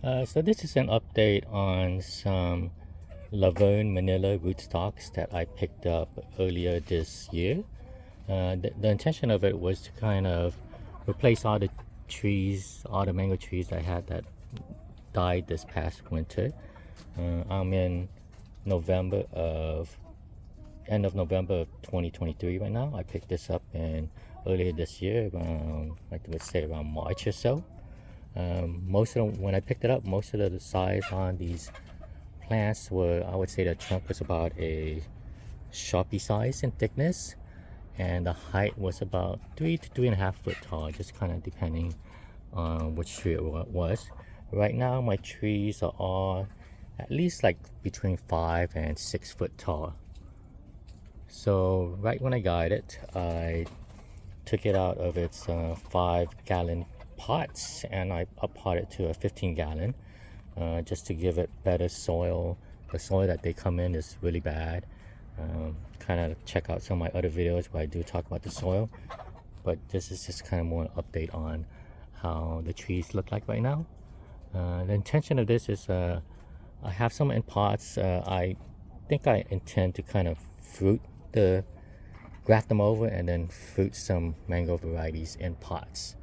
So this is an update on some Verne Manila rootstocks that I picked up earlier this year. The intention of it was to kind of replace all the trees, all the mango trees I had that died this past winter. I'm in November of end of November of 2023 right now. I picked this up in earlier this year, around I would say around March or so. Most of them, when I picked it up, most of the size on these plants were, I would say the trunk was about a Sharpie size in thickness, and the height was about 3 to 3.5 foot tall, just kind of depending on which tree it was. Right now, my trees are all at least like between 5 and 6 foot tall. So right when I got it, I took it out of its 5 gallon pots and I up potted to a 15 gallon just to give it better soil. The soil that they come in is really bad. Kind of check out some of my other videos where I do talk about the soil, but this is just kind of more an update on how the trees look like right now. The intention of this is I have some in pots. I think I intend to kind of graft them over and then fruit some mango varieties in pots.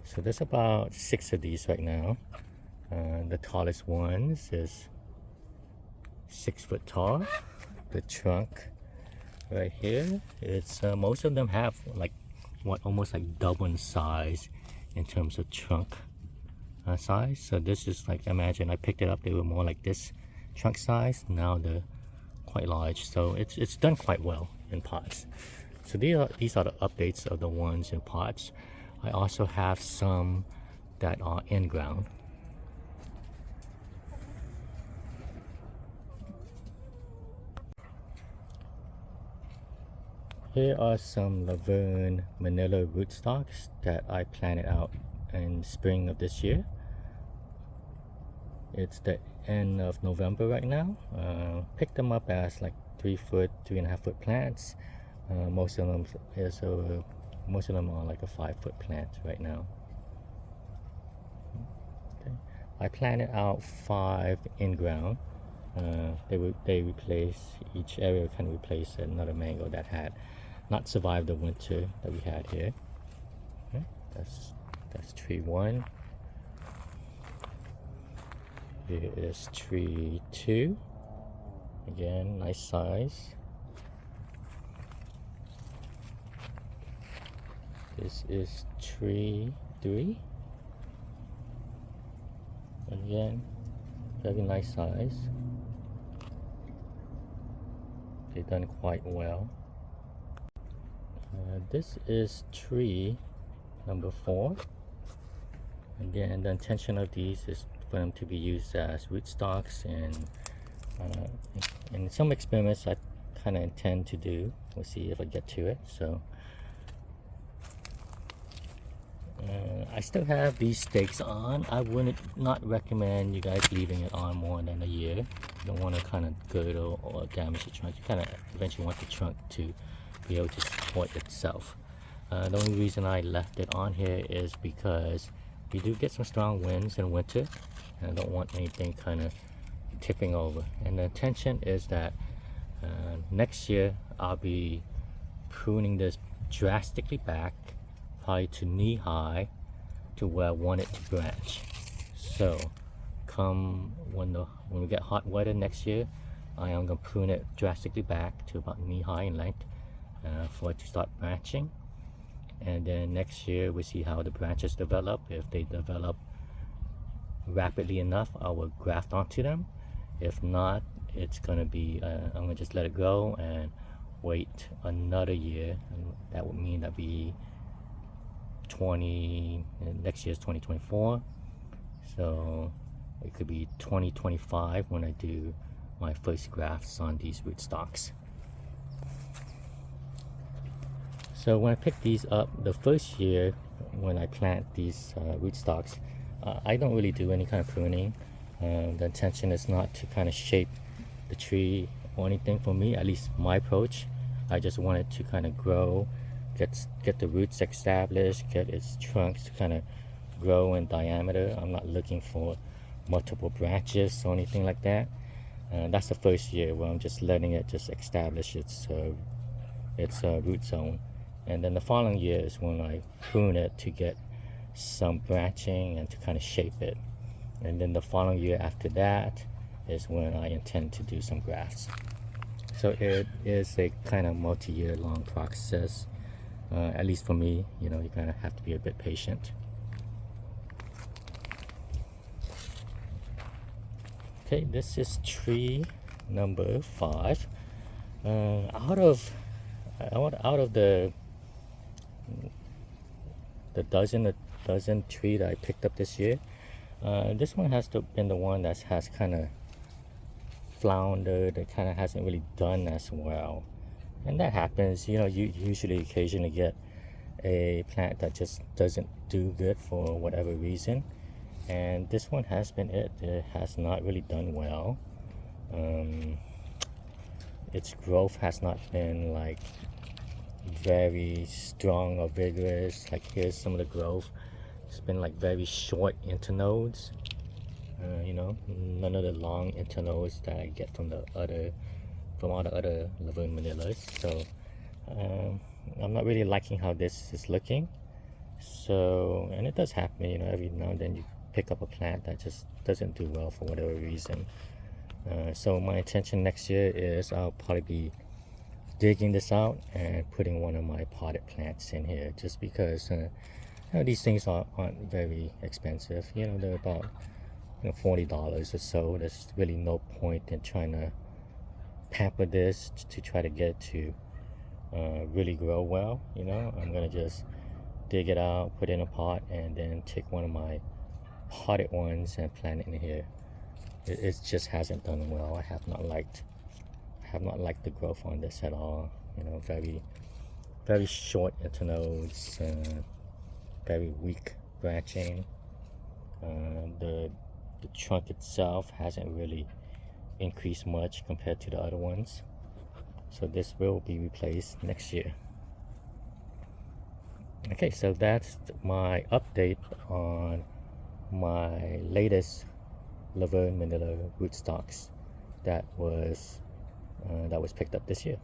So there's about 6 of these right now. The tallest ones is 6 foot tall. The trunk right here, it's most of them have like almost like double in size in terms of trunk size. So this is like, imagine I picked it up, they were more like this trunk size. Now they're quite large, so it's done quite well in pots. So these are the updates of the ones in pots. I also have some that are in ground. Here are some Verne Manila rootstocks that I planted out in spring of this year. It's the end of November right now. Picked them up as like 3 foot, 3.5 foot plants. Most of them are like a 5 foot plant right now. Okay. I planted out 5 in ground. They replace, each area can replace another mango that had not survived the winter that we had here. Okay. That's tree 1. Here is tree 2. Again, nice size. This is tree 3. Again, very nice size. They've done quite well. This is tree number 4. Again, the intention of these is for them to be used as rootstocks, and some experiments I kind of intend to do. We'll see if I get to it. So I still have these stakes on. I would not recommend you guys leaving it on more than a year. You don't want to kind of girdle or damage the trunk. You kind of eventually want the trunk to be able to support itself. The only reason I left it on here is because we do get some strong winds in winter, and I don't want anything kind of tipping over. And the intention is that next year I'll be pruning this drastically back, probably to knee high, to where I want it to branch. So come when we get hot weather next year, I am going to prune it drastically back to about knee high in length for it to start branching. And then next year we see how the branches develop. If they develop rapidly enough, I will graft onto them. If not, it's going to be I'm going to just let it go and wait another year, and that would mean that next year's 2024, so it could be 2025 when I do my first grafts on these rootstocks. So when I pick these up the first year, when I plant these rootstocks, I don't really do any kind of pruning. The intention is not to kind of shape the tree or anything. For me, at least my approach, I just want it to kind of grow, get the roots established, get its trunks to kind of grow in diameter. I'm not looking for multiple branches or anything like that. That's the first year where I'm just letting it just establish its root zone, and then the following year is when I prune it to get some branching and to kind of shape it, and then the following year after that is when I intend to do some grafts. So it is a kind of multi-year long process, at least for me. You know, you kind of have to be a bit patient. Okay, this is tree number 5. Out of the dozen tree that I picked up this year, this one has been the one that has kind of floundered. It kind of hasn't really done as well, and that happens. You know, you usually occasionally get a plant that just doesn't do good for whatever reason, and this one has been it. It has not really done well. Its growth has not been like very strong or vigorous. Like, here's some of the growth. It's been like very short internodes. You know, none of the long internodes that I get from all the other Laverne Manillas. So I'm not really liking how this is looking. So, and it does happen, you know, every now and then you pick up a plant that just doesn't do well for whatever reason. So my intention next year is I'll probably be digging this out and putting one of my potted plants in here, just because you know, these things aren't very expensive. You know, they're about $40 or so. There's really no point in trying to pamper this to try to get to really grow well. You know, I'm gonna just dig it out, put it in a pot, and then take one of my potted ones and plant it in here. It just hasn't done well. I have not liked the growth on this at all. You know, very short internodes, very weak branching. The trunk itself hasn't really increased much compared to the other ones. So this will be replaced next year. Okay, so that's my update on my latest Laverne Manila rootstocks that was picked up this year.